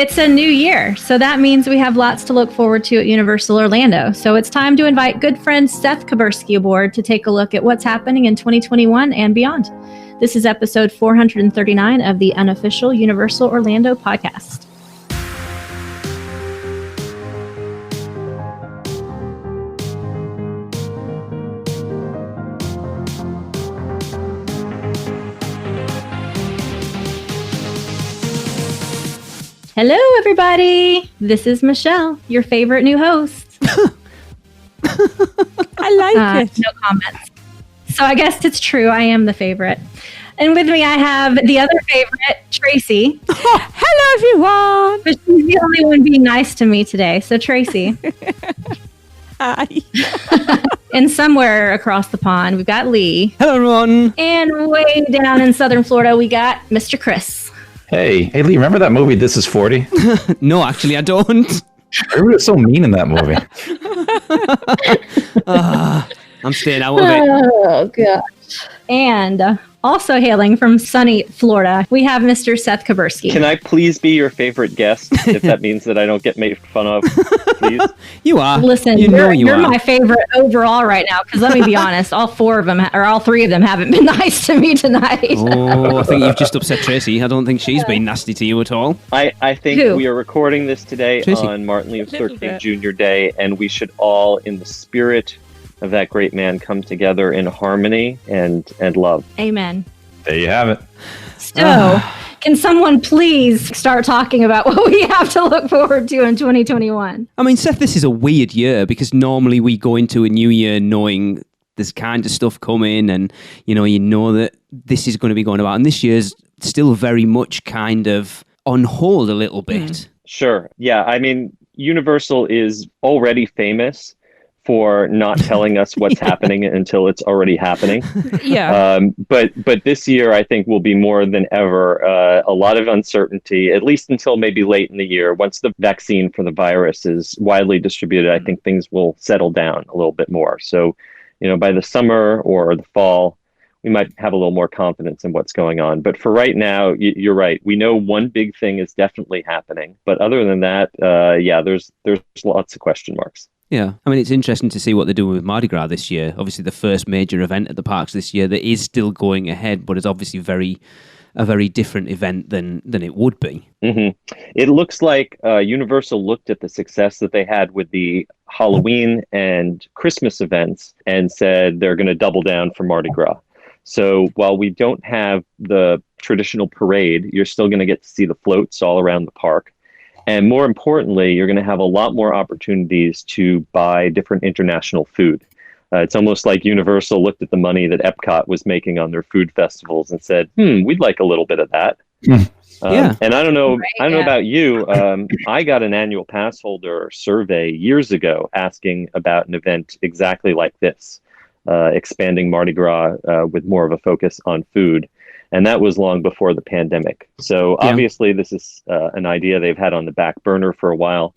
It's a new year, so that means we have lots to look forward to at Universal Orlando. So it's time to invite good friend Seth Kubersky aboard to take a look at what's happening in 2021 and beyond. This is episode 439 of the Unofficial Universal Orlando podcast. Hello, everybody. This is Michelle, your favorite new host. I like it. No comments. So I guess it's true. I am the favorite. And with me, I have the other favorite, Tracy. Oh, hello, everyone. But she's the only one being nice to me today. So Tracy. Hi. And somewhere across the pond, we've got Lee. Hello, everyone. And way down in southern Florida, we got Mr. Chris. Hey, Lee, remember that movie, This Is 40? No, actually, I don't. Everybody was so mean in that movie. I'm staying out of it. Oh, gosh. And also hailing from sunny Florida, we have Mr. Seth Kubersky. Can I please be your favorite guest, if that means that I don't get made fun of, please? You are. Listen, you're my favorite overall right now, because let me be honest, all three of them haven't been nice to me tonight. Oh, I think you've just upset Tracy. I don't think she's been nasty to you at all. I think Who? we are recording this today Tracy. on Martin Luther King Jr. Day, and we should all, in the spirit of that great man, come together in harmony and love. Amen. There you have it. So, can someone please start talking about what we have to look forward to in 2021? I mean, Seth, this is a weird year because normally we go into a new year knowing there's kind of stuff coming and, you know that this is going to be going about. And this year's still very much kind of on hold a little bit. Sure. Yeah. I mean, Universal is already famous for not telling us what's happening until it's already happening. Yeah. But this year, I think, will be more than ever a lot of uncertainty, at least until maybe late in the year. Once the vaccine for the virus is widely distributed, I think things will settle down a little bit more. So, by the summer or the fall, we might have a little more confidence in what's going on. But for right now, you're right. We know one big thing is definitely happening. But other than that, there's lots of question marks. Yeah, I mean, it's interesting to see what they're doing with Mardi Gras this year. Obviously, the first major event at the parks this year that is still going ahead, but it's obviously a very different event than it would be. Mm-hmm. It looks like Universal looked at the success that they had with the Halloween and Christmas events and said they're going to double down for Mardi Gras. So while we don't have the traditional parade, you're still going to get to see the floats all around the park. And more importantly, you're going to have a lot more opportunities to buy different international food. It's almost like Universal looked at the money that Epcot was making on their food festivals and said, we'd like a little bit of that. Yeah. And I don't know about you. I got an annual pass holder survey years ago asking about an event exactly like this, expanding Mardi Gras with more of a focus on food. And that was long before the pandemic. So obviously this is an idea they've had on the back burner for a while.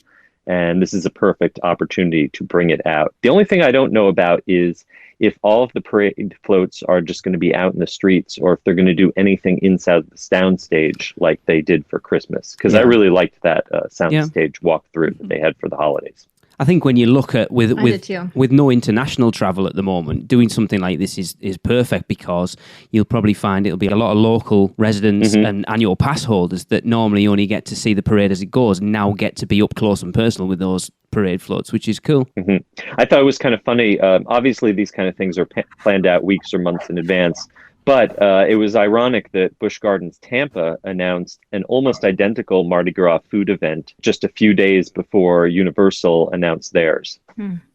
And this is a perfect opportunity to bring it out. The only thing I don't know about is if all of the parade floats are just going to be out in the streets or if they're going to do anything inside the soundstage like they did for Christmas. Because I really liked that soundstage walkthrough that they had for the holidays. I think when you look at with no international travel at the moment, doing something like this is perfect because you'll probably find it'll be a lot of local residents and annual pass holders that normally only get to see the parade as it goes now get to be up close and personal with those parade floats, which is cool. I thought it was kind of funny. Obviously, these kind of things are planned out weeks or months in advance. But it was ironic that Busch Gardens Tampa announced an almost identical Mardi Gras food event just a few days before Universal announced theirs.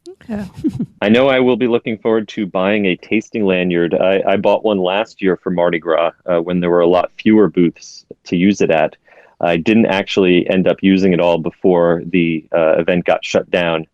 Okay. I know I will be looking forward to buying a tasting lanyard. I bought one last year for Mardi Gras when there were a lot fewer booths to use it at. I didn't actually end up using it all before the event got shut down.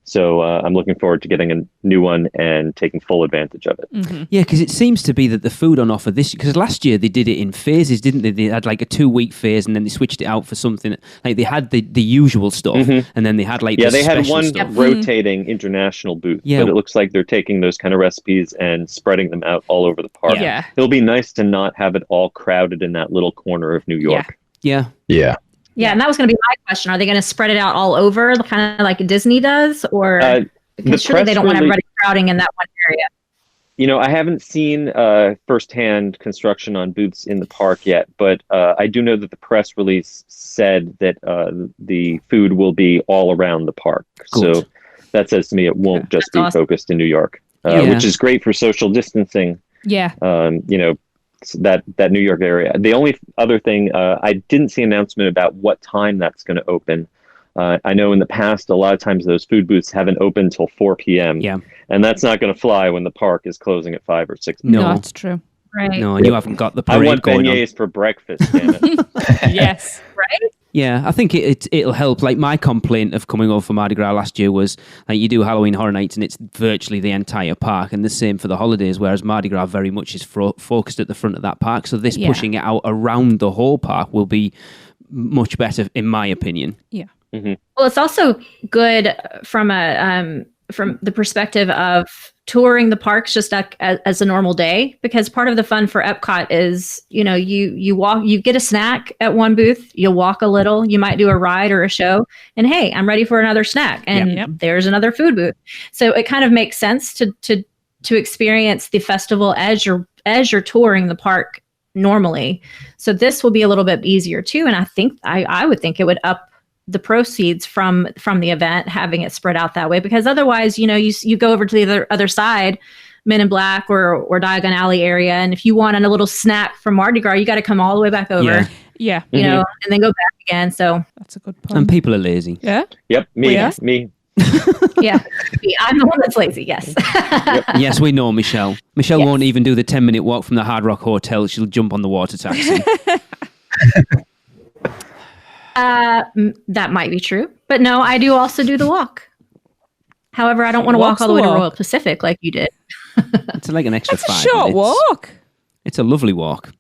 So I'm looking forward to getting a new one and taking full advantage of it. Yeah, because it seems to be that the food on offer this year, because last year they did it in phases, didn't they? They had like a 2-week phase and then they switched it out for something. Like they had the usual stuff and then they had like they had one stuff. rotating international booth. But it looks like they're taking those kind of recipes and spreading them out all over the park. Yeah. It'll be nice to not have it all crowded in that little corner of New York. Yeah. Yeah. Yeah, and that was going to be my question. Are they going to spread it out all over, kind of like Disney does? Or because surely they don't want everybody crowding in that one area. You know, I haven't seen firsthand construction on booths in the park yet, but I do know that the press release said that the food will be all around the park. Good. So that says to me it won't just be focused in New York, which is great for social distancing. Yeah. You know, that New York area. The only other thing, I didn't see an announcement about what time that's going to open. I know in the past, a lot of times those food booths haven't opened until 4 p.m. Yeah. And that's not going to fly when the park is closing at 5 or 6 p.m. No, that's true. Right. No, and you haven't got the parade I want going beignets on. for breakfast, damn it. Yes. Right? Yeah, I think it'll help. Like my complaint of coming over for Mardi Gras last year was like you do Halloween Horror Nights and it's virtually the entire park, and the same for the holidays. Whereas Mardi Gras very much is focused at the front of that park. So this pushing it out around the whole park will be much better, in my opinion. Yeah. Mm-hmm. Well, it's also good from the perspective of touring the parks just as a normal day, because part of the fun for Epcot is, you know, you walk, you get a snack at one booth, you'll walk a little, you might do a ride or a show, and hey, I'm ready for another snack, and there's another food booth. So it kind of makes sense to experience the festival as you're touring the park normally. So this will be a little bit easier too, and I think I would think it would up the proceeds from the event, having it spread out that way, because otherwise, you know, you go over to the other side, Men in Black or Diagon Alley area, and if you want a little snack from Mardi Gras, you got to come all the way back over. Yeah. You know, and then go back again. So that's a good point. And people are lazy. Yeah. Yep. Me. Yeah, I'm the one that's lazy. Yes. Yes, we know Michelle. Michelle won't even do the 10-minute walk from the Hard Rock Hotel. She'll jump on the water taxi. That might be true, but no, I do also do the walk. However, I don't want to walk all the way to Royal Pacific like you did. It's like an extra 5 minutes. Short walk. It's a lovely walk.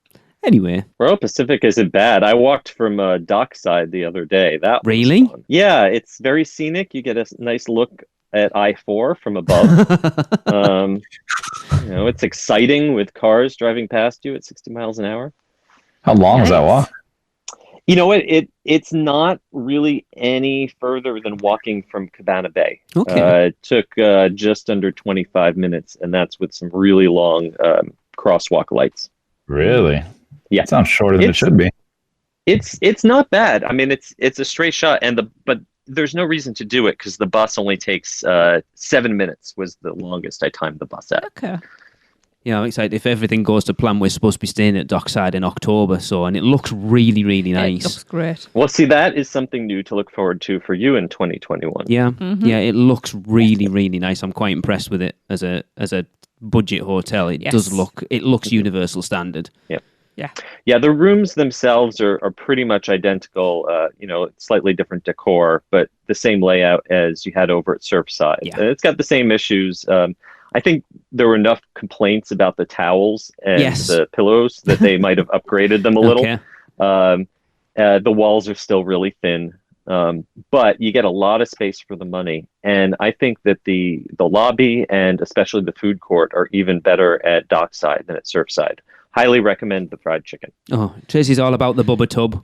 Anyway, Royal Pacific isn't bad. I walked from Dockside the other day. That was really fun. Yeah, it's very scenic. You get a nice look at I-4 from above. You know, it's exciting with cars driving past you at 60 miles an hour. How long is that walk? You know what? It's not really any further than walking from Cabana Bay. Okay. It took just under 25 minutes, and that's with some really long crosswalk lights. Really? Yeah. That sounds shorter than it should be. It's not bad. I mean, it's a straight shot, but there's no reason to do it because the bus only takes 7 minutes. Was the longest I timed the bus at. Okay. Yeah, I'm excited. If everything goes to plan, we're supposed to be staying at Dockside in October, and it looks really, really nice. It looks great. Well, see, that is something new to look forward to for you in 2021. Yeah, yeah, it looks really, really nice. I'm quite impressed with it as a budget hotel. It looks Universal standard. Yeah, the rooms themselves are pretty much identical. You know, slightly different decor, but the same layout as you had over at Surfside. Yeah. And it's got the same issues. I think there were enough complaints about the towels and the pillows that they might have upgraded them a little. Okay. The walls are still really thin, but you get a lot of space for the money. And I think that the lobby and especially the food court are even better at Dockside than at Surfside. Highly recommend the fried chicken. Oh, Tracy's all about the Bubba Tub.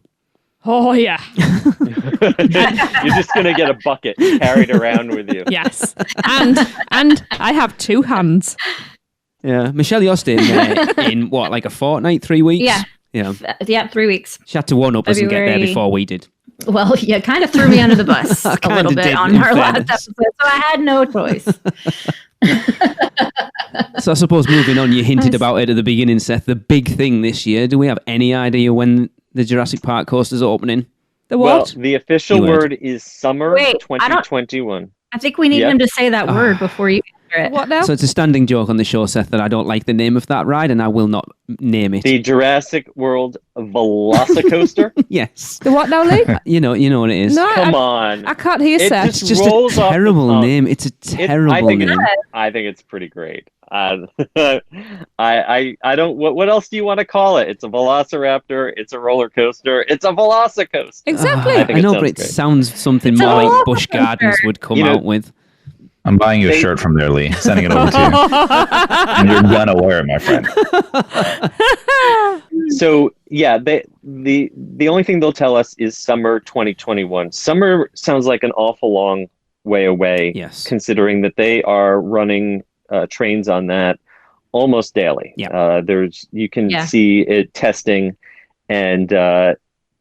Oh, yeah. You're just going to get a bucket carried around with you. Yes. And I have 2 hands. Yeah. Michelle, you're staying there in what, like a fortnight, 3 weeks? Yeah. Yeah, 3 weeks. She had to one-up us and get there before we did. Well, you kind of threw me under the bus a little bit on our last episode, so I had no choice. So I suppose moving on, you hinted about it at the beginning, Seth. The big thing this year, do we have any idea when the Jurassic Park coaster's opening? The what? Well, the official word is summer 2021. I think we need him to say that word before you answer it. What now? So it's a standing joke on the show, Seth, that I don't like the name of that ride, and I will not name it. The Jurassic World Velocicoaster? Yes. The what now, Lee? You know what it is. No, Come on. I can't hear Seth. It's just a terrible name. It's a terrible name. I think it's pretty great. I don't. What else do you want to call it? It's a velociraptor. It's a roller coaster. It's a velocicoaster. Exactly. I know, but it sounds something more like Busch Gardens would come out with. I'm buying you a shirt from there, Lee. Sending it over to you. And you're gonna wear it, my friend. So yeah, the only thing they'll tell us is summer 2021. Summer sounds like an awful long way away, yes, considering that they are running trains on that almost daily. Yeah. You can see it testing, and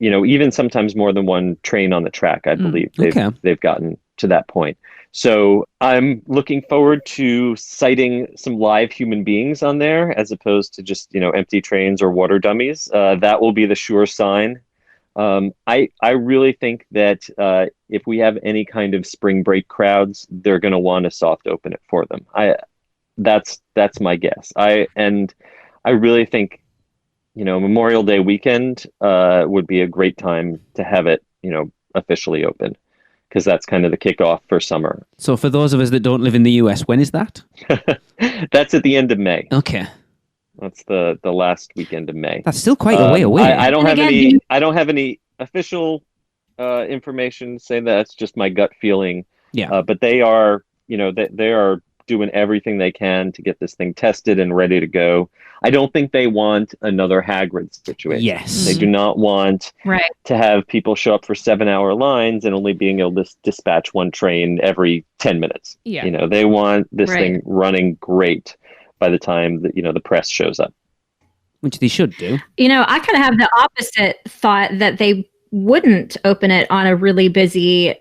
even sometimes more than one train on the track. I believe they've gotten to that point. So I'm looking forward to sighting some live human beings on there, as opposed to just empty trains or water dummies. That will be the sure sign. I really think that if we have any kind of spring break crowds, they're going to want to soft open it for them. That's my guess. I really think Memorial Day weekend would be a great time to have it officially open, because that's kind of the kickoff for summer. So for those of us that don't live in the US, when is that? That's at the end of May. Okay. That's the last weekend of May. That's still quite a way away. I don't have any official information saying that. It's just my gut feeling. Yeah. But they are, they are doing everything they can to get this thing tested and ready to go. I don't think they want another Hagrid situation. Yes. They do not want to have people show up for 7-hour lines and only being able to dispatch one train every 10 minutes. Yeah. They want this thing running great by the time that, the press shows up. Which they should do. I kind of have the opposite thought, that they wouldn't open it on a really busy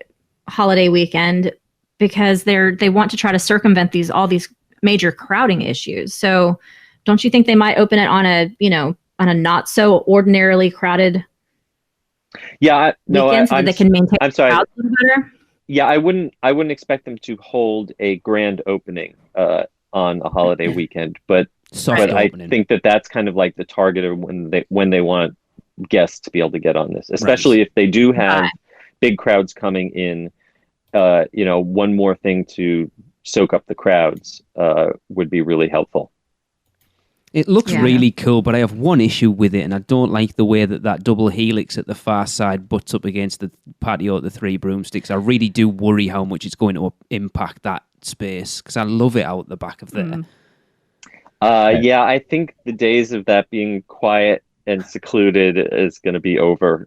holiday weekend, because they want to try to circumvent all these major crowding issues. So don't you think they might open it on a not so ordinarily crowded weekend, so that they can maintain I'm sorry. crowds a little better? Yeah, I wouldn't expect them to hold a grand opening on a holiday weekend, but I think that's kind of like the target of when they want guests to be able to get on this, especially if they do have big crowds coming in. One more thing to soak up the crowds would be really helpful. It looks really cool, but I have one issue with it, and I don't like the way that double helix at the far side butts up against the patio at the Three Broomsticks. I really do worry how much it's going to impact that space, because I love it out the back of there. I think the days of that being quiet and secluded is going to be over.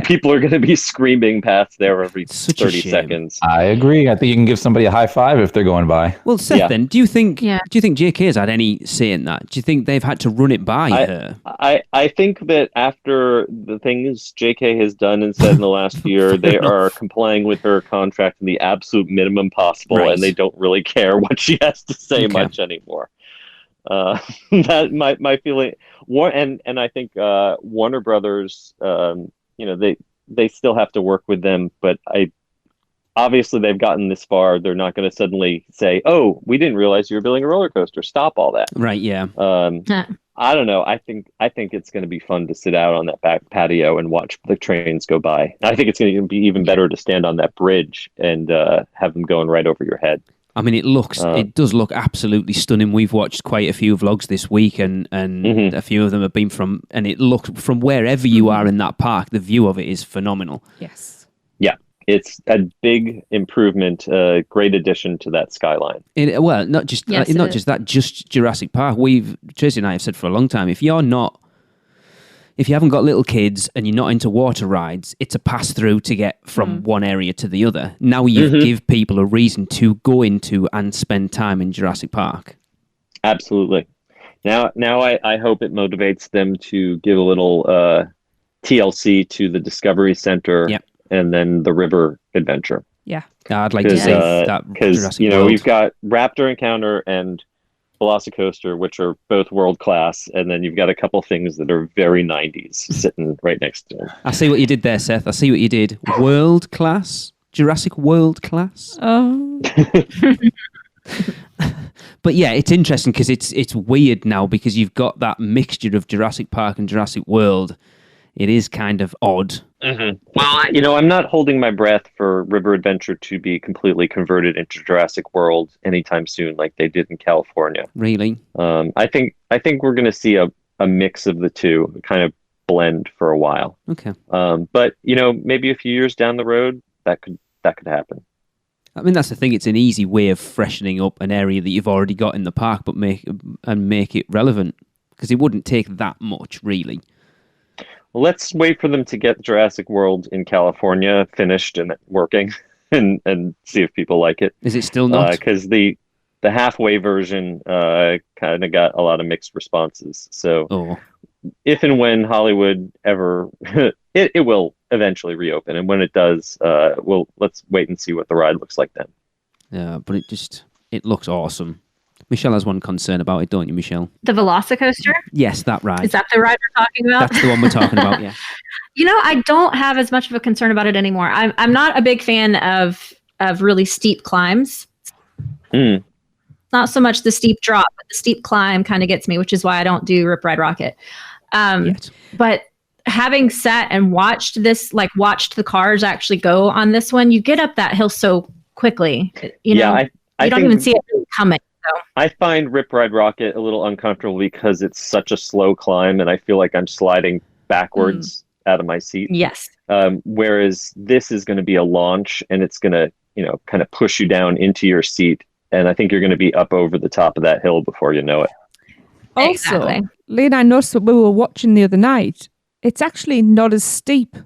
People are going to be screaming past there every 30 seconds. I agree. I think you can give somebody a high five if they're going by. Well, Seth, then, do you think JK has had any say in that? Do you think they've had to run it by her? I think that after the things JK has done and said in the last year, they are complying with her contract in the absolute minimum possible, and they don't really care what she has to say much anymore. That my feeling. And I think Warner Brothers, they still have to work with them, but obviously they've gotten this far. They're not going to suddenly say, "Oh, we didn't realize you were building a roller coaster. Stop all that." Right? Yeah. I don't know. I think it's going to be fun to sit out on that back patio and watch the trains go by. I think it's going to be even better to stand on that bridge and have them going right over your head. I mean, it does look absolutely stunning. We've watched quite a few vlogs this week, and a few of them have been and it looks from wherever you are in that park, the view of it is phenomenal. Yes. Yeah, it's a big improvement, great addition to that skyline. Not just that, just Jurassic Park. Tracy and I have said for a long time, if you haven't got little kids and you're not into water rides, it's a pass-through to get from one area to the other. Now you give people a reason to go into and spend time in Jurassic Park. Absolutely. Now I hope it motivates them to give a little TLC to the Discovery Center and then the river adventure. Yeah. I'd like to see that. Because, we've got Raptor Encounter and Velocicoaster, which are both world class, and then you've got a couple things that are very 90s sitting right next to them. I see what you did there, Seth. I see what you did. World class, Jurassic World class. Oh. But yeah, it's interesting because it's weird now because you've got that mixture of Jurassic Park and Jurassic World. It is kind of odd. Mm-hmm. Well, I'm not holding my breath for River Adventure to be completely converted into Jurassic World anytime soon, like they did in California. Really? I think we're going to see a mix of the two, kind of blend for a while. Okay. But maybe a few years down the road, that could happen. I mean, that's the thing. It's an easy way of freshening up an area that you've already got in the park, but make it relevant because it wouldn't take that much, really. let's wait for them to get Jurassic World in California finished and working, and see if people like it. Is it still not? Because the halfway version kind of got a lot of mixed responses. So if and when Hollywood ever, it will eventually reopen, and when it does, let's wait and see what the ride looks like then. Yeah, but it looks awesome. Michelle has one concern about it, don't you, Michelle? The Velocicoaster? Yes, that ride. Is that the ride we're talking about? That's the one we're talking about, yeah. I don't have as much of a concern about it anymore. I'm not a big fan of really steep climbs. Not so much the steep drop, but the steep climb kind of gets me, which is why I don't do Rip Ride Rocket. But having sat and watched the cars actually go on this one, you get up that hill so quickly. You don't even see it really coming. So. I find Rip Ride Rocket a little uncomfortable because it's such a slow climb, and I feel like I'm sliding backwards out of my seat. Yes. Whereas this is going to be a launch, and it's going to, kind of push you down into your seat. And I think you're going to be up over the top of that hill before you know it. Also, Lee and I noticed what we were watching the other night. It's actually not as steep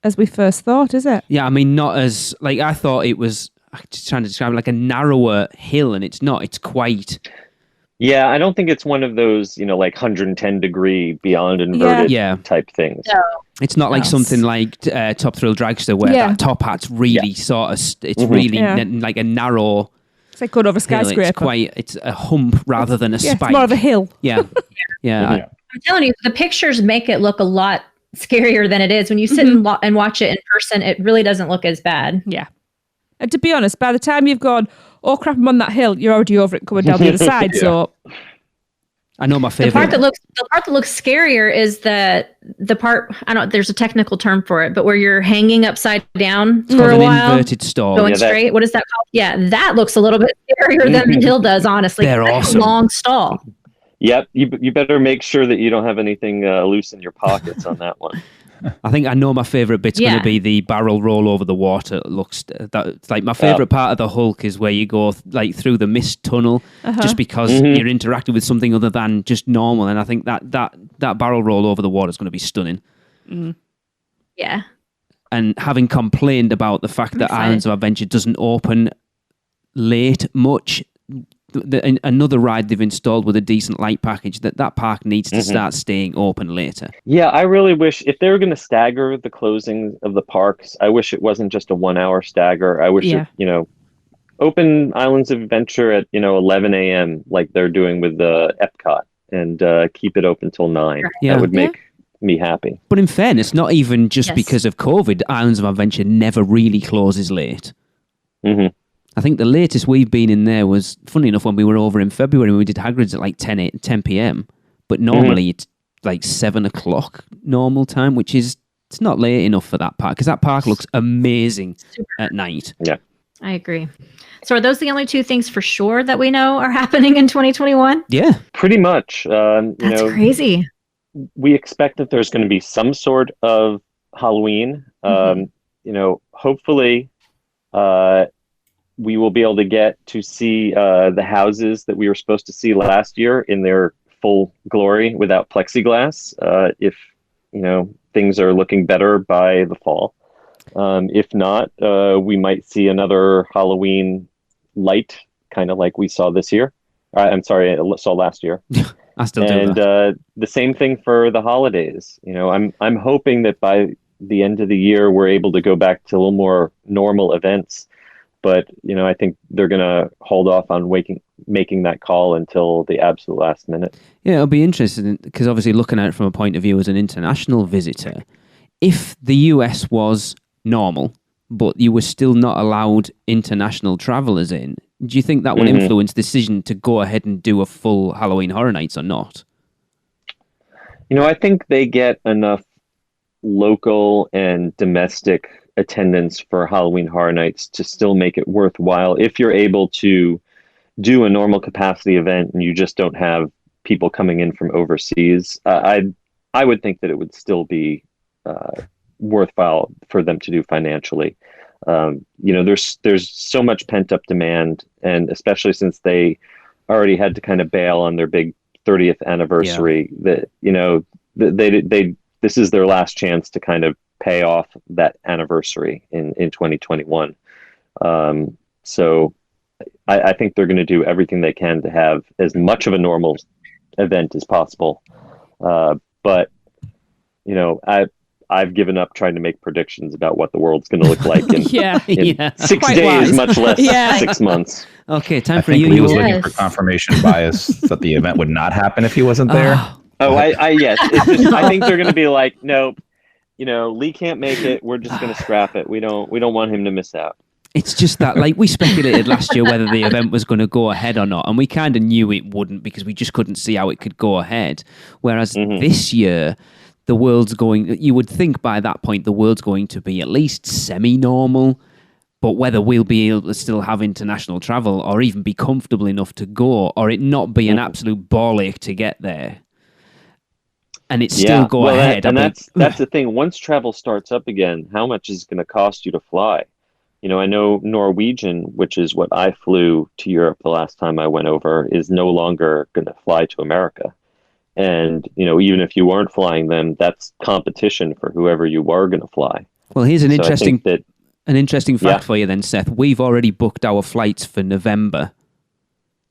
as we first thought, is it? Yeah, I mean, not as, I thought it was, just trying to describe it, like a narrower hill, and it's not. It's quite... Yeah, I don't think it's one of those, 110 degree beyond inverted type things. No. It's not like something like Top Thrill Dragster where that top hat's really sort of, it's really like a narrow... It's like going over a skyscraper. It's a hump rather than a spike. It's more of a hill. Yeah. I'm telling you, the pictures make it look a lot scarier than it is. When you sit and watch it in person, it really doesn't look as bad. Yeah. And to be honest, by the time you've gone, oh crap, I'm on that hill, you're already over it coming down the other side. So I know my favorite. The part that looks scarier is the part, there's a technical term for it, but where you're hanging upside down for a while. Inverted stall. Going straight. What is that called? Yeah, that looks a little bit scarier than the hill does, honestly. They're awesome. A long stall. Yep, you better make sure that you don't have anything loose in your pockets on that one. I think I know my favourite bit's going to be the barrel roll over the water. It's like my favourite part of the Hulk is where you go through the mist tunnel, just because you're interacting with something other than just normal. And I think that barrel roll over the water is going to be stunning. Yeah. And having complained about the fact that Islands of Adventure doesn't open late much, another ride they've installed with a decent light package, that park needs to start staying open later. Yeah, I really wish, if they were going to stagger the closing of the parks, I wish it wasn't just a 1 hour stagger. I wish open Islands of Adventure at 11 a.m. like they're doing with the Epcot, and keep it open till 9. That would make me happy. But in fairness, not even just because of COVID, Islands of Adventure never really closes late. I think the latest we've been in there was, funny enough, when we were over in February, we did Hagrid's at 10 p.m. But normally it's 7 o'clock normal time, which is, it's not late enough for that park, because that park looks amazing at night. Yeah. I agree. So are those the only two things for sure that we know are happening in 2021? Yeah. Pretty much. That's crazy. We expect that there's going to be some sort of Halloween. Hopefully... we will be able to get to see the houses that we were supposed to see last year in their full glory without plexiglass, if things are looking better by the fall. If not, we might see another Halloween light, kind of like we saw this year. I'm sorry, I saw last year. I still do that. And the same thing for the holidays. I'm hoping that by the end of the year we're able to go back to a little more normal events. But, I think they're going to hold off on making that call until the absolute last minute. Yeah, it'll be interesting because obviously looking at it from a point of view as an international visitor, if the US was normal, but you were still not allowed international travellers in, do you think that would influence the decision to go ahead and do a full Halloween Horror Nights or not? I think they get enough local and domestic attendance for Halloween Horror Nights to still make it worthwhile if you're able to do a normal capacity event and you just don't have people coming in from overseas. I would think that it would still be worthwhile for them to do financially. There's so much pent up demand, and especially since they already had to kind of bail on their big 30th anniversary, that they this is their last chance to kind of pay off that anniversary in 2021. So I think they're going to do everything they can to have as much of a normal event as possible. But, you know, I've given up trying to make predictions about what the world's going to look like in, in 6 Quite days, wise. much less 6 months. Okay, time I for think you. Lee was looking for confirmation bias that the event would not happen if he wasn't there. Yes. It's just, I think they're going to be like, nope, you know, Lee can't make it. We're just going to scrap it. We don't want him to miss out. It's just that, like, we speculated last year whether the event was going to go ahead or not, and we kind of knew it wouldn't because we just couldn't see how it could go ahead. Whereas this year, the world's going, you would think by that point the world's going to be at least semi-normal, but whether we'll be able to still have international travel or even be comfortable enough to go, or it not be an absolute ball ache to get there, and it still go ahead. And that's the thing. Once travel starts up again, how much is it going to cost you to fly? You know, I know Norwegian, which is what I flew to Europe the last time I went over, is no longer going to fly to America. And, you know, even if you weren't flying them, that's competition for whoever you were going to fly. Well, here's an interesting fact for you then, Seth. We've already booked our flights for November.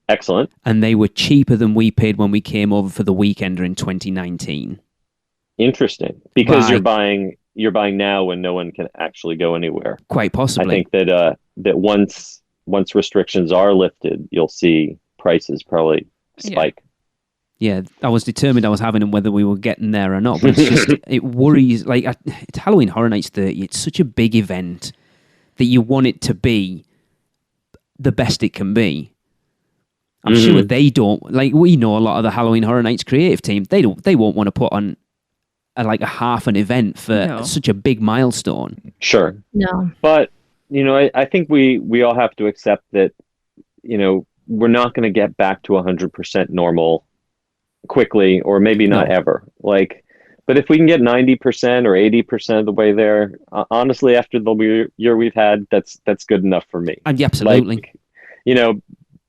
Excellent. And they were cheaper than we paid when we came over for the Weekender in 2019. Interesting. Because you're buying now when no one can actually go anywhere. Quite possibly. I think that once restrictions are lifted, you'll see prices probably spike. Yeah, I was determined I was having them whether we were getting there or not. But it's just, it worries. Like, it's Halloween Horror Nights 30. It's such a big event that you want it to be the best it can be. I'm sure they don't. Like, we know a lot of the Halloween Horror Nights creative team. They won't want to put on a half an event for such a big milestone. Sure. No. But, you know, I think we all have to accept that, you know, we're not going to get back to 100% normal quickly, or maybe not ever. Like, but if we can get 90% or 80% of the way there, honestly, after the year we've had, that's good enough for me. Absolutely. Like, you know,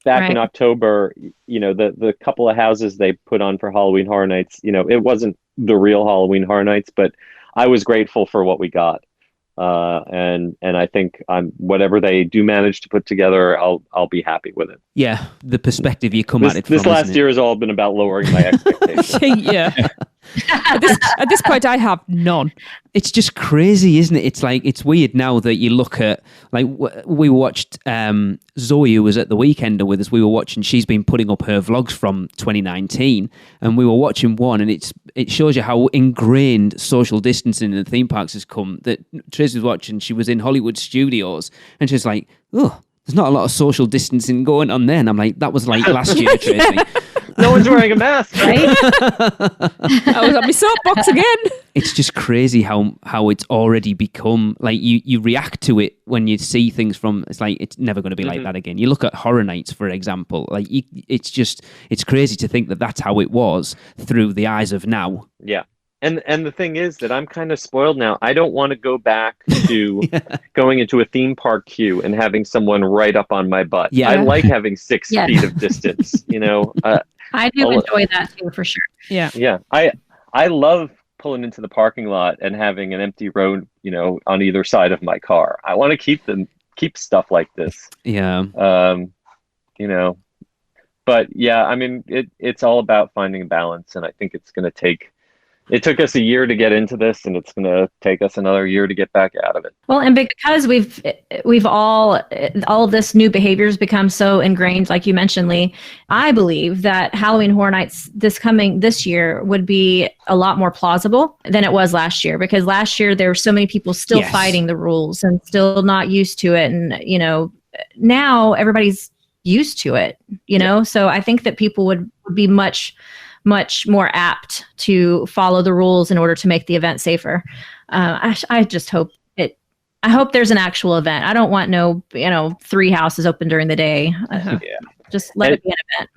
back in October, you know, the couple of houses they put on for Halloween Horror Nights, you know, it wasn't the real Halloween Horror Nights, but I was grateful for what we got. And I think whatever they do manage to put together, I'll be happy with it. Yeah, the perspective you come at it from. This last year has all been about lowering my expectations. Yeah. At this point, I have none. It's just crazy, isn't it? It's like, it's weird now that you look at, like, we watched Zoe, who was at the Weekender with us. We were watching, she's been putting up her vlogs from 2019, and we were watching one, and it shows you how ingrained social distancing in the theme parks has come. That Tracy was watching, she was in Hollywood Studios, and she's like, oh, there's not a lot of social distancing going on there. And I'm like, that was like last year, Tracy. No one's wearing a mask, right? I was on my soapbox again. It's just crazy how it's already become, like, you react to it when you see things from, it's like, it's never going to be like that again. You look at Horror Nights, for example, like, it's crazy to think that that's how it was through the eyes of now. Yeah. And the thing is that I'm kind of spoiled now. I don't want to go back to going into a theme park queue and having someone right up on my butt. Yeah. I like having 6 feet of distance, you know. I do enjoy that too, for sure. Yeah. Yeah. I love pulling into the parking lot and having an empty road, you know, on either side of my car. I want to keep stuff like this. Yeah. You know, but yeah, I mean, it's all about finding balance, and I think it's going to take. It took us a year to get into this, and it's going to take us another year to get back out of it. Well, and because we've all of this new behavior has become so ingrained, like you mentioned, Lee, I believe that Halloween Horror Nights this year would be a lot more plausible than it was last year, because last year there were so many people still fighting the rules and still not used to it. And, you know, now everybody's used to it, you know, so I think that people would be much more apt to follow the rules in order to make the event safer. I just hope I hope there's an actual event. I don't want 3 houses open during the day. Just let it be an event.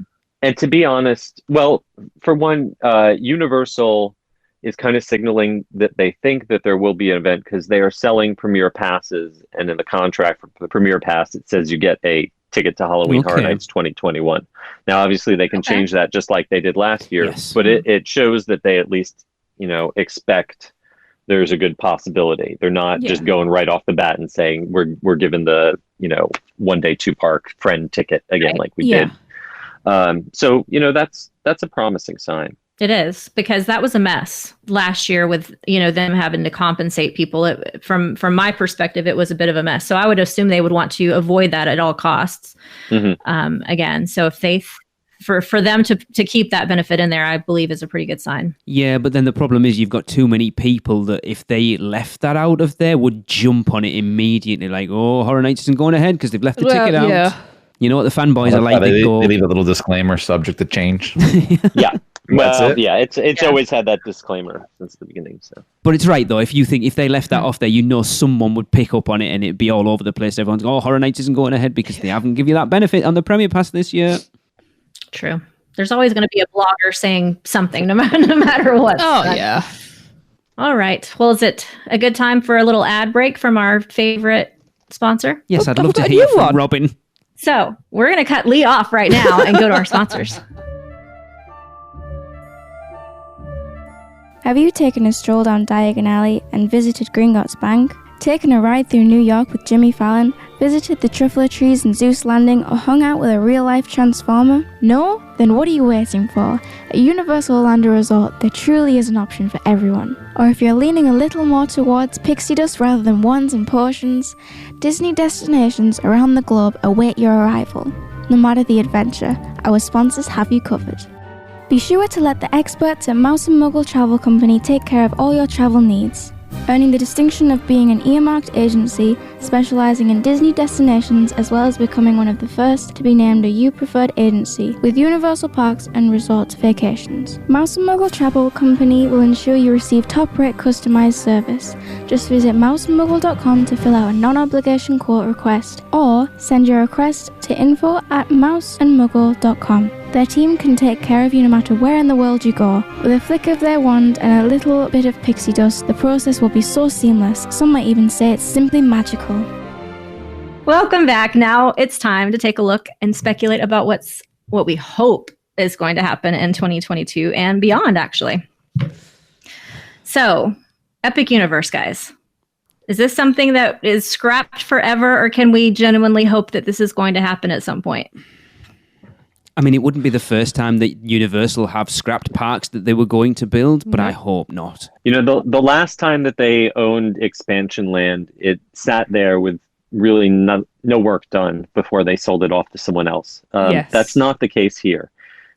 And to be honest, well, for one, Universal is kind of signaling that they think that there will be an event because they are selling premiere passes, and in the contract for the premiere pass, it says you get a ticket to Halloween Horror Nights 2021. Now, obviously, they can change that just like they did last year, but it shows that they at least, expect there's a good possibility. They're not just going right off the bat and saying we're given the 1 day 2 park friend ticket again, like we did. So that's a promising sign. It is, because that was a mess last year with them having to compensate people. From my perspective, it was a bit of a mess. So I would assume they would want to avoid that at all costs. Again, so if they for them to keep that benefit in there, I believe is a pretty good sign. Yeah, but then the problem is you've got too many people that if they left that out of there would jump on it immediately, like, oh, Horror Nights isn't going ahead because they've left the ticket out. Yeah. You know what the fanboys are like? They leave a little disclaimer, subject to change. Yeah. Well, yeah, it's always had that disclaimer since the beginning. So, but it's right though. If they left that off there, someone would pick up on it and it'd be all over the place. Everyone's going, "Oh, Horror Nights isn't going ahead because they haven't given you that benefit on the Premier Pass this year." True. There's always going to be a blogger saying something, no matter what. Oh yeah. All right. Well, is it a good time for a little ad break from our favorite sponsor? Yes, I'd love to hear from Robin. So we're going to cut Lee off right now and go to our sponsors. Have you taken a stroll down Diagon Alley and visited Gringotts Bank? Taken a ride through New York with Jimmy Fallon? Visited the Truffler Trees in Zeus Landing or hung out with a real-life Transformer? No? Then what are you waiting for? At Universal Orlando Resort, there truly is an option for everyone. Or if you're leaning a little more towards pixie dust rather than ones and portions, Disney destinations around the globe await your arrival. No matter the adventure, our sponsors have you covered. Be sure to let the experts at Mouse & Muggle Travel Company take care of all your travel needs. Earning the distinction of being an earmarked agency specializing in Disney destinations, as well as becoming one of the first to be named a U Preferred agency with Universal Parks and Resorts vacations. Mouse & Muggle Travel Company will ensure you receive top-rate customized service. Just visit mouseandmuggle.com to fill out a non-obligation quote request, or send your request to info@mouseandmuggle.com. Their team can take care of you no matter where in the world you go. With a flick of their wand and a little bit of pixie dust, the process will be so seamless, some might even say it's simply magical. Welcome back. Now it's time to take a look and speculate about what we hope is going to happen in 2022 and beyond, actually. So, Epic Universe, guys. Is this something that is scrapped forever, or can we genuinely hope that this is going to happen at some point? I mean, it wouldn't be the first time that Universal have scrapped parks that they were going to build, but I hope not. The last time that they owned expansion land, it sat there with really no work done before they sold it off to someone else. Yes. That's not the case here.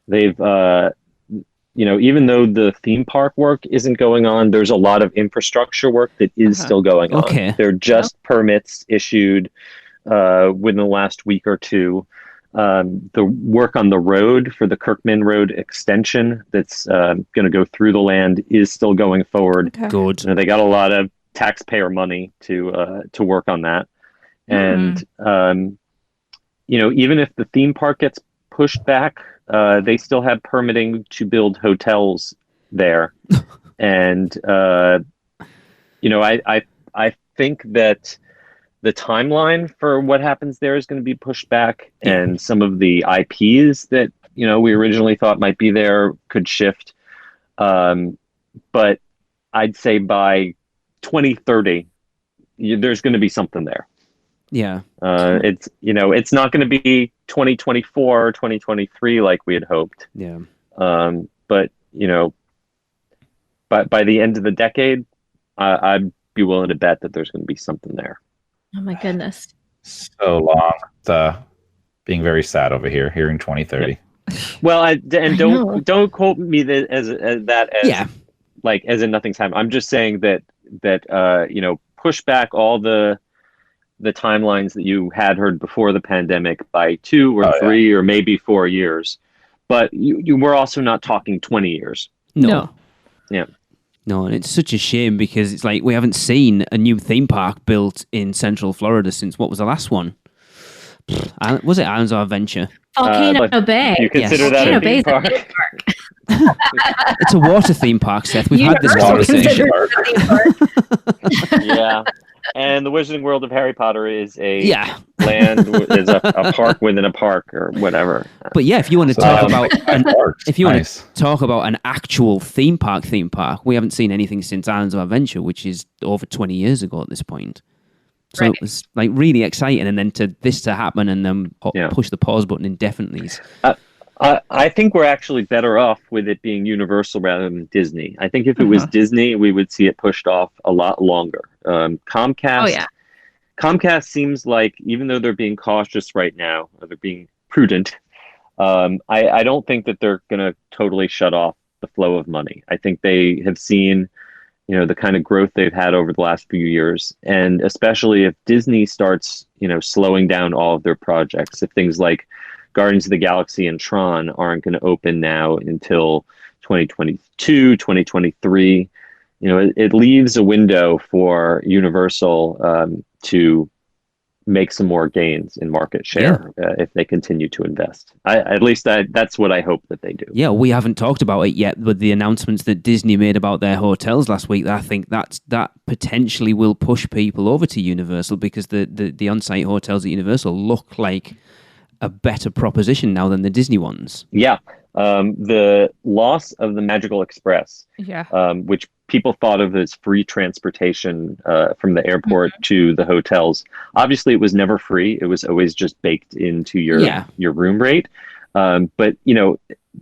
They've, even though the theme park work isn't going on, there's a lot of infrastructure work that is still going on. Okay. They're just permits issued within the last week or two. The work on the road for the Kirkman Road extension that's going to go through the land is still going forward. Okay. Good. They got a lot of taxpayer money to work on that. And, even if the theme park gets pushed back, they still have permitting to build hotels there. And, I think that the timeline for what happens there is going to be pushed back, and some of the IPs that, we originally thought might be there could shift. But I'd say by 2030, there's going to be something there. Yeah. It's not going to be 2024 or 2023 like we had hoped. Yeah. But by the end of the decade, I'd be willing to bet that there's going to be something there. Oh my goodness. So long. Being very sad over here, hearing 2030. Yeah. Well, don't quote me as in nothing's happened. I'm just saying that push back all the timelines that you had heard before the pandemic by 2 or 3 or maybe 4 years. But you were also not talking 20 years. No. Yeah. No, and it's such a shame because it's like we haven't seen a new theme park built in Central Florida since, what was the last one? Was it Islands of Adventure? Volcano Bay. You consider that a theme park? It's a water theme park, Seth. We've had this conversation. Yeah. And the Wizarding World of Harry Potter is a land, is a park within a park or whatever. But yeah, if you want to talk about to talk about an actual theme park, we haven't seen anything since Islands of Adventure, which is over 20 years ago at this point. So it was like really exciting, and then to happen, and then push the pause button indefinitely. I think we're actually better off with it being Universal rather than Disney. I think if it was Disney, we would see it pushed off a lot longer. Comcast seems like, even though they're being cautious right now, or they're being prudent, I don't think that they're going to totally shut off the flow of money. I think they have seen, the kind of growth they've had over the last few years. And especially if Disney starts, slowing down all of their projects, if things like Guardians of the Galaxy and Tron aren't going to open now until 2022, 2023. It leaves a window for Universal to make some more gains in market share if they continue to invest. That's what I hope that they do. Yeah, we haven't talked about it yet with the announcements that Disney made about their hotels last week. I think that potentially will push people over to Universal, because the on-site hotels at Universal look like a better proposition now than the Disney ones. Yeah. The loss of the Magical Express, which people thought of as free transportation from the airport to the hotels. Obviously, it was never free. It was always just baked into your room rate. But,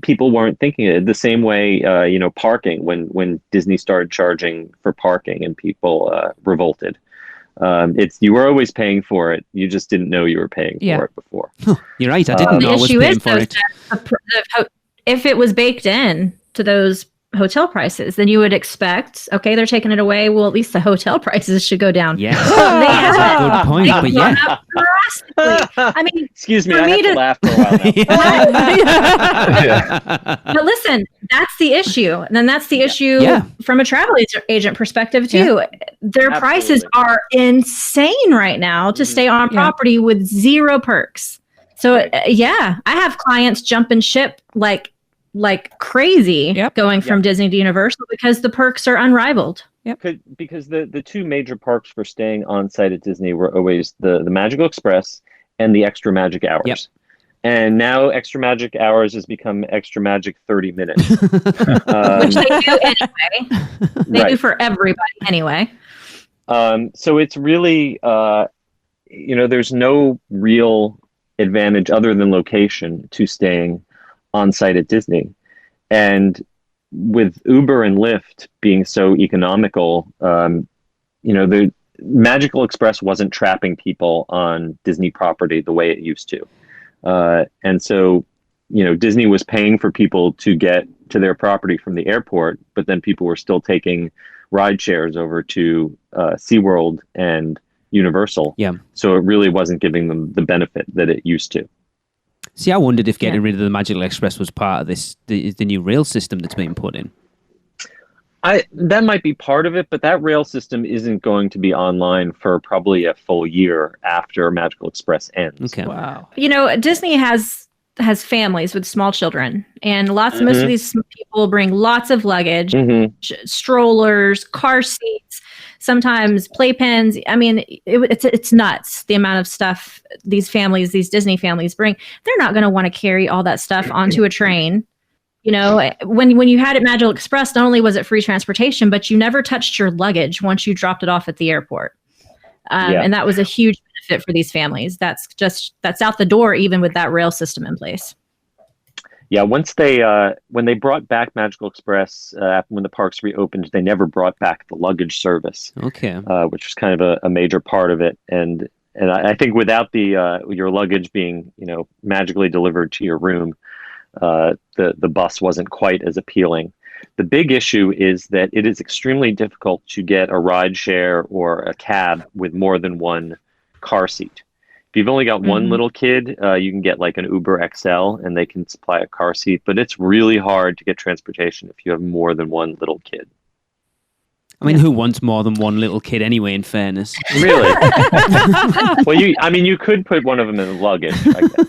people weren't thinking it the same way, parking, when Disney started charging for parking and people revolted. You were always paying for it. You just didn't know you were paying for it before. You're right. I didn't know I was paying for it. If it was baked in to those hotel prices, then you would expect, okay, they're taking it away. Well, at least the hotel prices should go down. Yeah, that's a good point. But yeah, I mean, excuse me, I have to laugh for a while now. But listen, that's the issue. And then that's the issue from a travel agent perspective too. Their prices are insane right now to stay on property with zero perks. So I have clients jumping ship like crazy going from Disney to Universal because the perks are unrivaled. Because the two major perks for staying on site at Disney were always the Magical Express and the Extra Magic Hours. Yep. And now Extra Magic Hours has become Extra Magic 30 minutes. Which they do anyway. They do for everybody anyway. So it's really, there's no real advantage other than location to staying on site at Disney. And with Uber and Lyft being so economical, the Magical Express wasn't trapping people on Disney property the way it used to. And so, Disney was paying for people to get to their property from the airport, but then people were still taking ride shares over to SeaWorld and Universal. Yeah. So it really wasn't giving them the benefit that it used to. See, I wondered if getting rid of the Magical Express was part of the new rail system that's being put in. That might be part of it, but that rail system isn't going to be online for probably a full year after Magical Express ends. Okay. Wow. Disney has families with small children, and most of these people bring lots of luggage, strollers, car seats, sometimes playpens. I mean, it's nuts the amount of stuff these Disney families bring. They're not going to want to carry all that stuff onto a train. When you had it Magical Express, not only was it free transportation, but you never touched your luggage once you dropped it off at the airport. And that was a huge benefit for these families. That's out the door, even with that rail system in place. Yeah, once when they brought back Magical Express, when the parks reopened, they never brought back the luggage service. Okay. Which was kind of a major part of it. And I think without your luggage being, magically delivered to your room, the bus wasn't quite as appealing. The big issue is that it is extremely difficult to get a ride share or a cab with more than one car seat. If you've only got one little kid, you can get like an Uber XL and they can supply a car seat, but it's really hard to get transportation if you have more than one little kid. I mean, who wants more than one little kid anyway, in fairness? Really? Well, you could put one of them in luggage, I guess.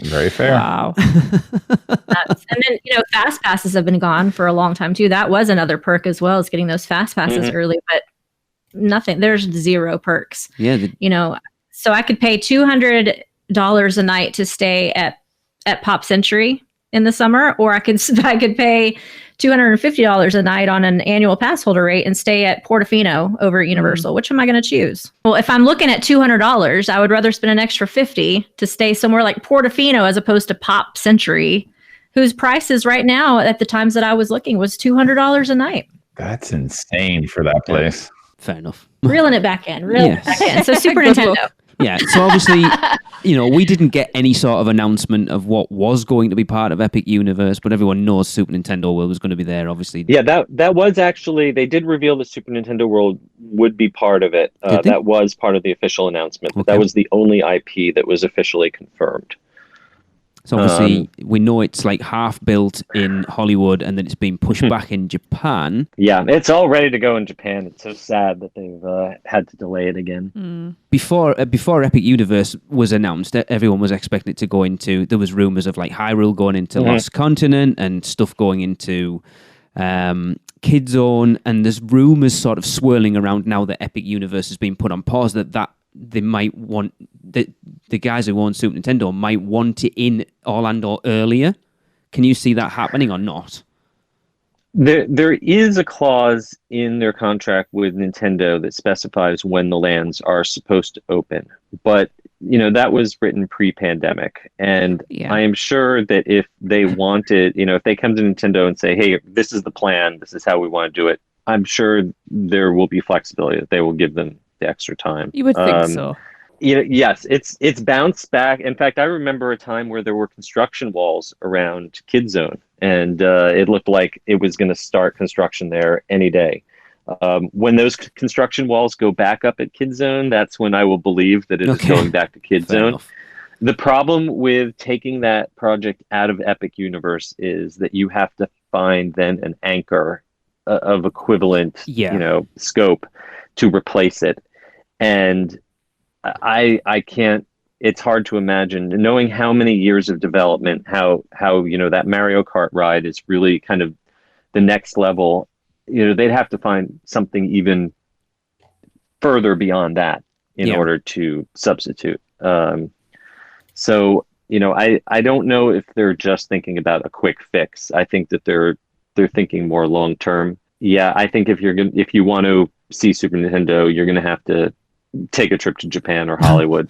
Very fair. Wow. And then, fast passes have been gone for a long time too. That was another perk as well, as getting those fast passes early. But nothing. There's zero perks. Yeah. So I could pay $200 a night to stay at Pop Century in the summer, or I could pay $250 a night on an annual pass holder rate and stay at Portofino over at Universal. Which am I going to choose? Well, if I'm looking at $200, I would rather spend an extra $50 to stay somewhere like Portofino as opposed to Pop Century, whose prices right now at the times that I was looking was $200 a night. That's insane for that place. Fair enough. Reeling it back in. So Super Nintendo. Yeah, so obviously, we didn't get any sort of announcement of what was going to be part of Epic Universe, but everyone knows Super Nintendo World was going to be there, obviously. Yeah, that was actually, they did reveal the Super Nintendo World would be part of it. That was part of the official announcement, but that was the only IP that was officially confirmed. So obviously, we know it's like half built in Hollywood and then it's been pushed back in Japan. Yeah, it's all ready to go in Japan. It's so sad that they've had to delay it again. Before Epic Universe was announced, everyone was expecting it to go into, there was rumors of like Hyrule going into Lost Continent and stuff going into Kid Zone, and there's rumors sort of swirling around now that Epic Universe has been put on pause, that they might want, the guys who own Super Nintendo might want it in Orlando earlier. Can you see that happening or not? There is a clause in their contract with Nintendo that specifies when the lands are supposed to open. But, that was written pre-pandemic. And I am sure that if they wanted, if they come to Nintendo and say, hey, this is the plan, this is how we want to do it, I'm sure there will be flexibility that they will give them the extra time. You would think so. Yes, it's bounced back. In fact, I remember a time where there were construction walls around Kid Zone, and it looked like it was going to start construction there any day. When those construction walls go back up at Kid Zone, that's when I will believe that it is going back to Kid Zone. Enough. The problem with taking that project out of Epic Universe is that you have to find then an anchor of equivalent, scope to replace it. And I can't, it's hard to imagine, knowing how many years of development, how that Mario Kart ride is really kind of the next level. They'd have to find something even further beyond that in order to substitute. So I don't know if they're just thinking about a quick fix. I think that they're thinking more long term. Yeah, I think if you want to see Super Nintendo, you're going to have to take a trip to Japan or Hollywood,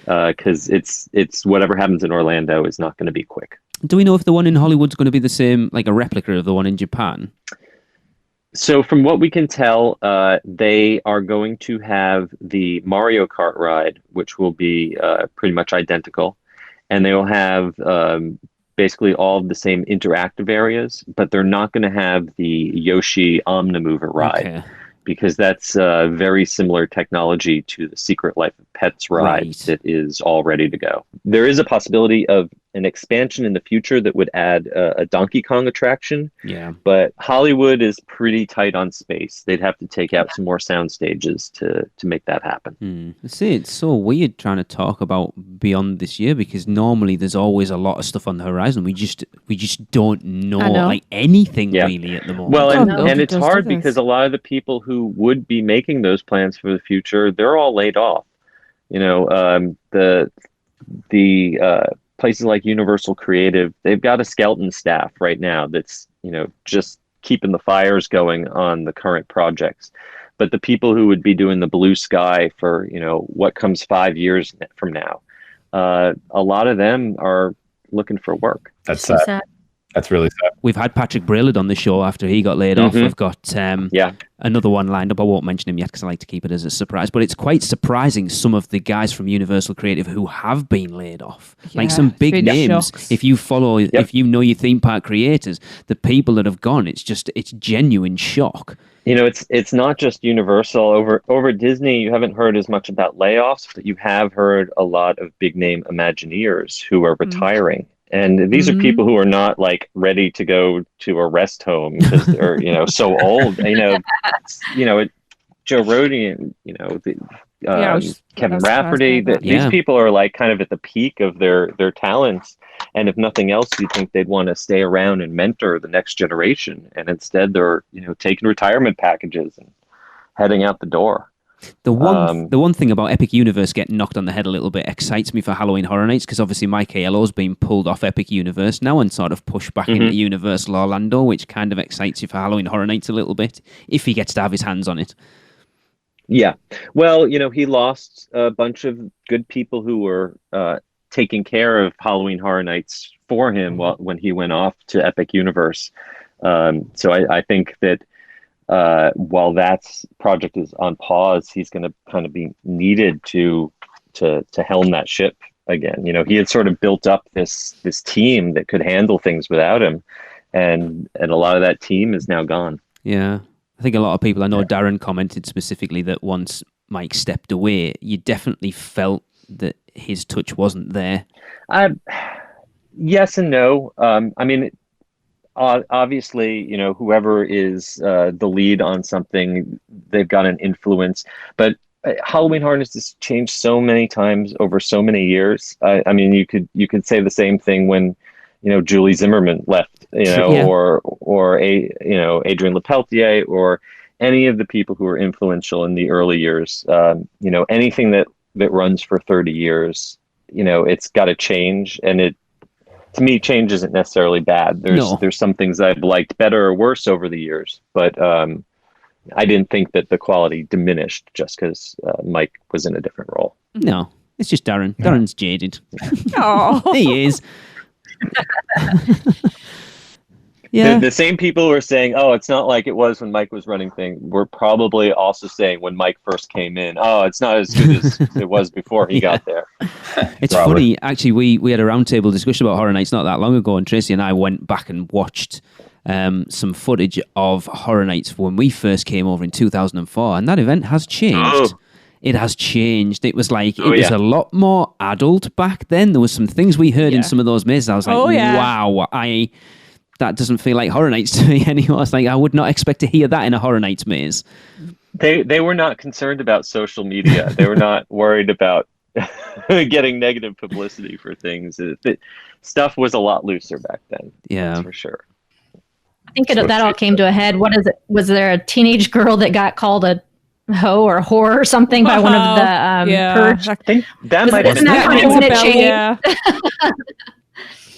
because it's whatever happens in Orlando is not going to be quick. Do we know if the one in Hollywood's going to be the same, like a replica of the one in Japan? So from what we can tell, they are going to have the Mario Kart ride, which will be pretty much identical, and they will have basically all of the same interactive areas, but they're not going to have the Yoshi Omnimover ride, because that's very similar technology to the Secret Life of Pets ride that is all ready to go. There is a possibility of an expansion in the future that would add a Donkey Kong attraction. Yeah. But Hollywood is pretty tight on space. They'd have to take out some more sound stages to make that happen. See, it's so weird trying to talk about beyond this year, because normally there's always a lot of stuff on the horizon. We just don't know like anything really at the moment. Well, and it's hard because a lot of the people who would be making those plans for the future, they're all laid off. The places like Universal Creative, they've got a skeleton staff right now that's, just keeping the fires going on the current projects. But the people who would be doing the blue sky for, what comes 5 years from now, a lot of them are looking for work. That's sad. That's really sad. We've had Patrick Braillard on the show after he got laid off. We've got another one lined up. I won't mention him yet because I like to keep it as a surprise. But it's quite surprising, some of the guys from Universal Creative who have been laid off. Like some big names. Shocks. If you follow, if you know your theme park creators, the people that have gone, it's genuine shock. It's not just Universal. Over Disney, you haven't heard as much about layoffs, but you have heard a lot of big name Imagineers who are retiring. And these are people who are not like ready to go to a rest home because they're, so old. Joe Rohde and, Kevin Rafferty, these people are like kind of at the peak of their talents. And if nothing else, you'd think they'd want to stay around and mentor the next generation. And instead they're, taking retirement packages. And heading out the door. The one thing about Epic Universe getting knocked on the head a little bit excites me for Halloween Horror Nights, because obviously Mike Aiello's been pulled off Epic Universe now and sort of pushed back into Universal Orlando, which kind of excites you for Halloween Horror Nights a little bit, if he gets to have his hands on it. Yeah. Well, he lost a bunch of good people who were taking care of Halloween Horror Nights for him when he went off to Epic Universe. So I think that while that project is on pause, he's going to kind of be needed to helm that ship again. He had sort of built up this team that could handle things without him, and a lot of that team is now gone. Yeah, I think a lot of people, I know Darren commented specifically that once Mike stepped away, you definitely felt that his touch wasn't there. Yes and no. Obviously, whoever is the lead on something, they've got an influence. But Halloween Horror Nights has changed so many times over so many years. You could say the same thing when, Julie Zimmerman left, or Adrian Lepeltier, or any of the people who were influential in the early years. Anything that runs for 30 years, it's got to change, and to me, change isn't necessarily bad. There's some things I've liked better or worse over the years, but I didn't think that the quality diminished just because Mike was in a different role. No, it's just Darren. Darren's jaded. Oh, he is. Yeah. The same people who are saying, "Oh, it's not like it was when Mike was running things," were probably also saying when Mike first came in, "Oh, it's not as good as it was before he got there." It's funny, actually. We had a roundtable discussion about Horror Nights not that long ago, and Tracy and I went back and watched some footage of Horror Nights when we first came over in 2004, and that event has changed. It has changed. It was like, it was a lot more adult back then. There was some things we heard in some of those mazes. I was like, wow, that doesn't feel like Horror Nights to me anymore. It's like, I would not expect to hear that in a Horror Nights maze. They were not concerned about social media. They were not worried about getting negative publicity for things. Stuff was a lot looser back then. Yeah, that's for sure. I think that all came to a head. What is it? Was there a teenage girl that got called a hoe or whore or something by one of the Purge? I think that might have been.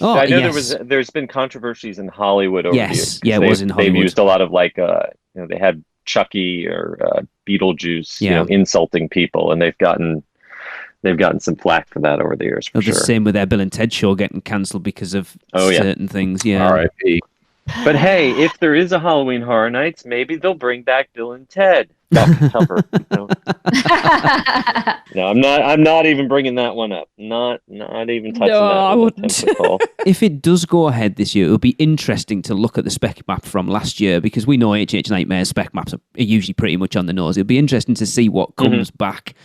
Oh, I know there's been controversies in Hollywood over the years. Yeah, it was in Hollywood. They've used a lot of they had Chucky or Beetlejuice, insulting people, and they've gotten some flack for that over the years. For sure. The same with their Bill and Ted show getting cancelled because of certain things. Yeah. R.I.P. But hey, if there is a Halloween Horror Nights, maybe they'll bring back Bill and Ted. No, I'm not even bringing that one up. Not even touching that. I wouldn't. If it does go ahead this year, it'll be interesting to look at the spec map from last year, because we know H.H. Nightmare's spec maps are usually pretty much on the nose. It'll be interesting to see what comes back,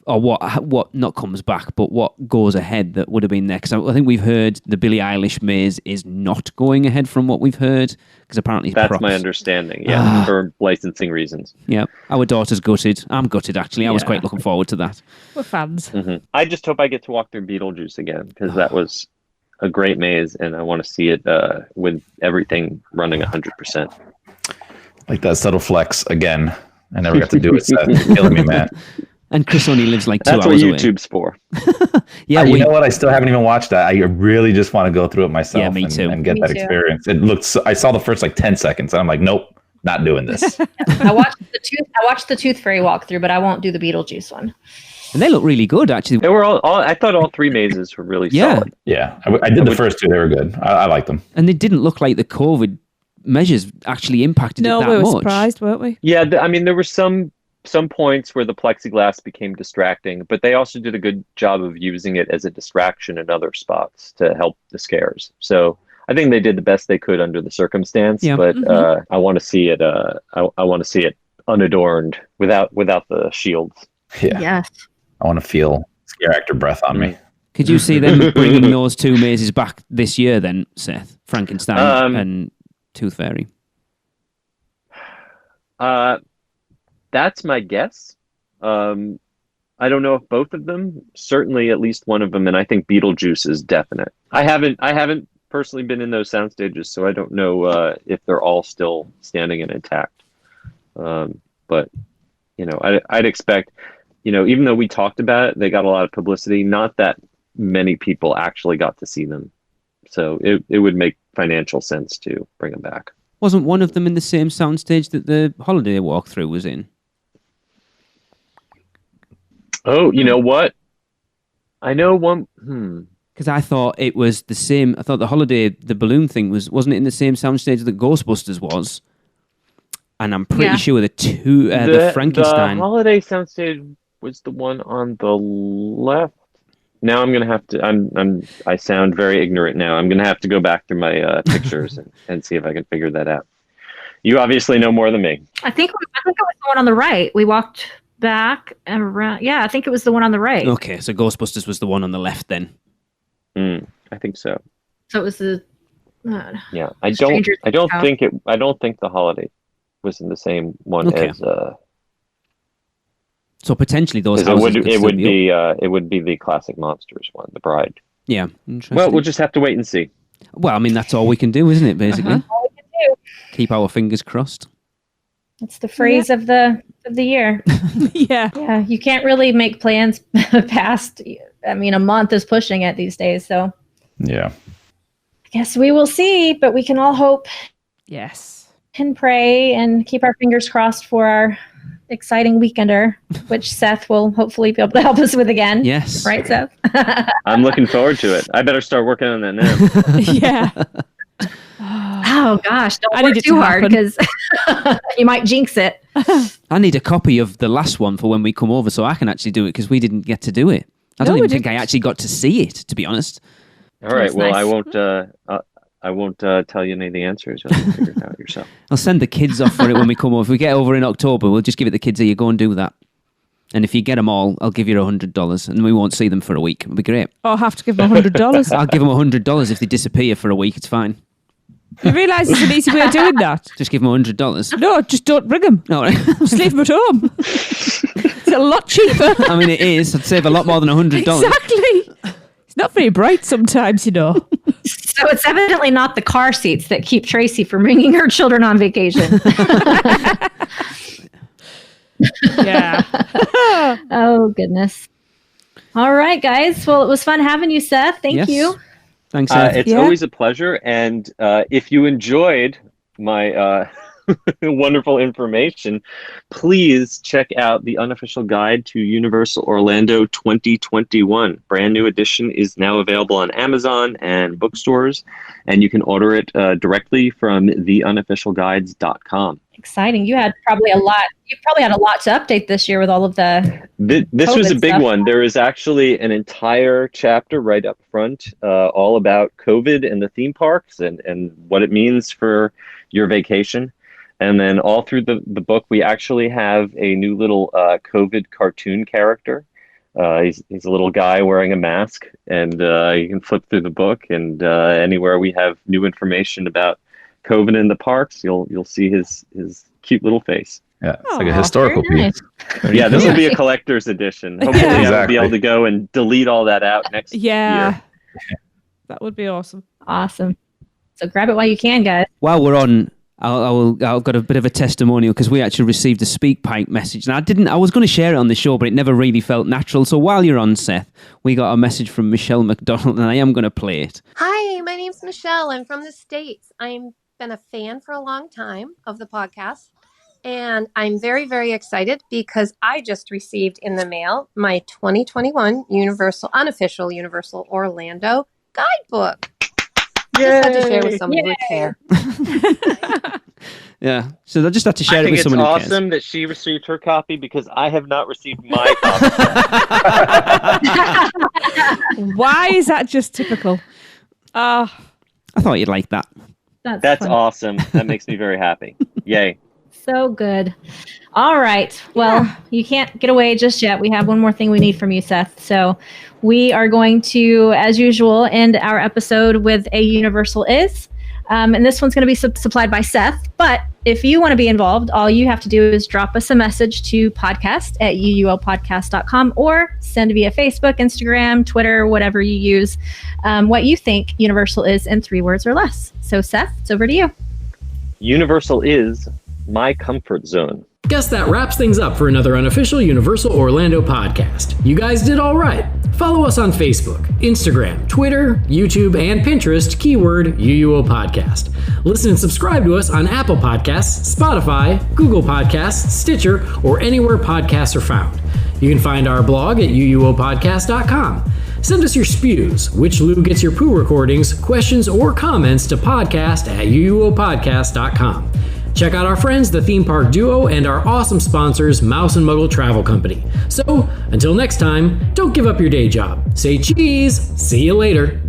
or what not comes back, but what goes ahead that would have been there. Because I think we've heard the Billie Eilish maze is not going ahead from what we've heard, because apparently that's my understanding. For licensing reasons. Yeah, our daughter's gutted. I'm gutted, actually. I was quite looking forward to that. We're fans. I just hope I get to walk through Beetlejuice again, because that was a great maze, and I want to see it with everything running 100%. Like that subtle flex again. I never got to do it. Seth. You're killing me, man. And Chris only lives like 2 hours away. That's what YouTube's for. You know what? I still haven't even watched that. I really just want to go through it myself. Yeah, me too. And get that experience. It looks. I saw the first 10 seconds, and I'm like, nope, not doing this. I watched the Tooth Fairy walkthrough, but I won't do the Beetlejuice one. And they look really good, actually. They were all I thought all three mazes were really solid. Yeah, I did the first two. They were good. I liked them. And they didn't look like the COVID measures actually impacted it that much. No, we were surprised, weren't we? Yeah, there were some points where the plexiglass became distracting, but they also did a good job of using it as a distraction in other spots to help the scares. So I think they did the best they could under the circumstance. Yeah. But I want to see it. I want to see it unadorned without the shields. Yeah. Yes. I want to feel scare actor breath on me. Could you see them bringing those two mazes back this year then, Seth? Frankenstein and Tooth Fairy? That's my guess. I don't know if both of them. Certainly at least one of them, and I think Beetlejuice is definite. I haven't personally been in those sound stages, so I don't know if they're all still standing and intact. But, I'd expect, even though we talked about it, they got a lot of publicity, not that many people actually got to see them. So it would make financial sense to bring them back. Wasn't one of them in the same soundstage that the holiday walkthrough was in? Oh, you know what? I know one. Because I thought it was the same. I thought the balloon thing wasn't it in the same soundstage that Ghostbusters was? And I'm pretty sure the Frankenstein. The holiday soundstage was the one on the left. Now I'm gonna have to. I sound very ignorant now. I'm gonna have to go back through my pictures and see if I can figure that out. You obviously know more than me. I think it was the one on the right. We walked back and around. Yeah, I think it was the one on the right. Okay, so Ghostbusters was the one on the left then. I think so. So it was the. Yeah, I don't think the holiday was in the same one as. So potentially those houses it would be the classic Monsters one, the Bride. Yeah, interesting. Well, we'll just have to wait and see. Well, I mean that's all we can do, isn't it? Basically, all we can do. Keep our fingers crossed. That's the phrase of the year. Yeah. You can't really make plans past. I mean, a month is pushing it these days. So yeah, I guess we will see, but we can all hope. Yes. And pray and keep our fingers crossed for our exciting weekender, which Seth will hopefully be able to help us with again. Yes. Right, Seth? I'm looking forward to it. I better start working on that now. Yeah. Oh gosh, don't work too hard because you might jinx it. I need a copy of the last one for when we come over so I can actually do it because we didn't get to do it. I don't even think I actually got to see it, to be honest. All right. Well, nice. I won't tell you any of the answers. You'll have to figure it out yourself. I'll send the kids off for it when we come over. If we get over in October, we'll just give it the kids. Here, you go and do that. And if you get them all, I'll give you $100, and we won't see them for a week. It'll be great. Oh, I'll have to give them $100. I'll give them $100 if they disappear for a week. It's fine. You realise there's an easy way of doing that? Just give them $100. No, just don't bring them. All right. Just leave them at home. It's a lot cheaper. I mean, it is. I'd save a lot more than $100. Exactly. It's not very bright sometimes, So it's evidently not the car seats that keep Tracy from bringing her children on vacation. Yeah. Oh, goodness. All right, guys. Well, it was fun having you, Seth. Thank you. Thanks, Seth. It's always a pleasure. And if you enjoyed my wonderful information, please check out the unofficial guide to Universal Orlando 2021. Brand new edition is now available on Amazon and bookstores, and you can order it directly from theunofficialguides.com. Exciting. You had probably a lot. You probably had a lot to update this year with all of the. This was a big stuff. one. There is actually an entire chapter right up front, all about COVID and the theme parks and what it means for your vacation. And then all through the book, we actually have a new little COVID cartoon character. He's a little guy wearing a mask, and you can flip through the book, and anywhere we have new information about COVID in the parks, you'll see his cute little face. Yeah, it's like a historical piece. Yeah, this will be a collector's edition. Hopefully, I will be able to go and delete all that out next year. That would be awesome. Awesome. So grab it while you can, guys. While we're on, I've got a bit of a testimonial because we actually received a SpeakPipe message, and I was going to share it on the show, but it never really felt natural. So while you're on, Seth, we got a message from Michelle McDonald, and I am going to play it. Hi, my name's Michelle. I'm from the States. I've been a fan for a long time of the podcast, and I'm very, very excited because I just received in the mail my 2021 Unofficial Universal Orlando guidebook. Just had to share with someone who would care. Yeah, so I just had to share it with someone who cares. I think it's awesome that she received her copy because I have not received my copy. Why is that just typical? I thought you'd like that. That's awesome. That makes me very happy. Yay. So good. All right. Well, you can't get away just yet. We have one more thing we need from you, Seth. So we are going to, as usual, end our episode with a Universal Is. And this one's going to be supplied by Seth. But if you want to be involved, all you have to do is drop us a message to podcast@uuopodcast.com or send via Facebook, Instagram, Twitter, whatever you use, what you think Universal is in 3 words or less. So Seth, it's over to you. Universal is my comfort zone. Guess that wraps things up for another Unofficial Universal Orlando podcast. You guys did all right. Follow us on Facebook, Instagram, Twitter, YouTube, and Pinterest, keyword UUO Podcast. Listen and subscribe to us on Apple Podcasts, Spotify, Google Podcasts, Stitcher, or anywhere podcasts are found. You can find our blog at uuopodcast.com. Send us your spews, which Lou gets your poo recordings, questions, or comments to podcast@uuopodcast.com. Check out our friends, the Theme Park Duo, and our awesome sponsors, Mouse and Muggle Travel Company. So, until next time, don't give up your day job. Say cheese. See you later.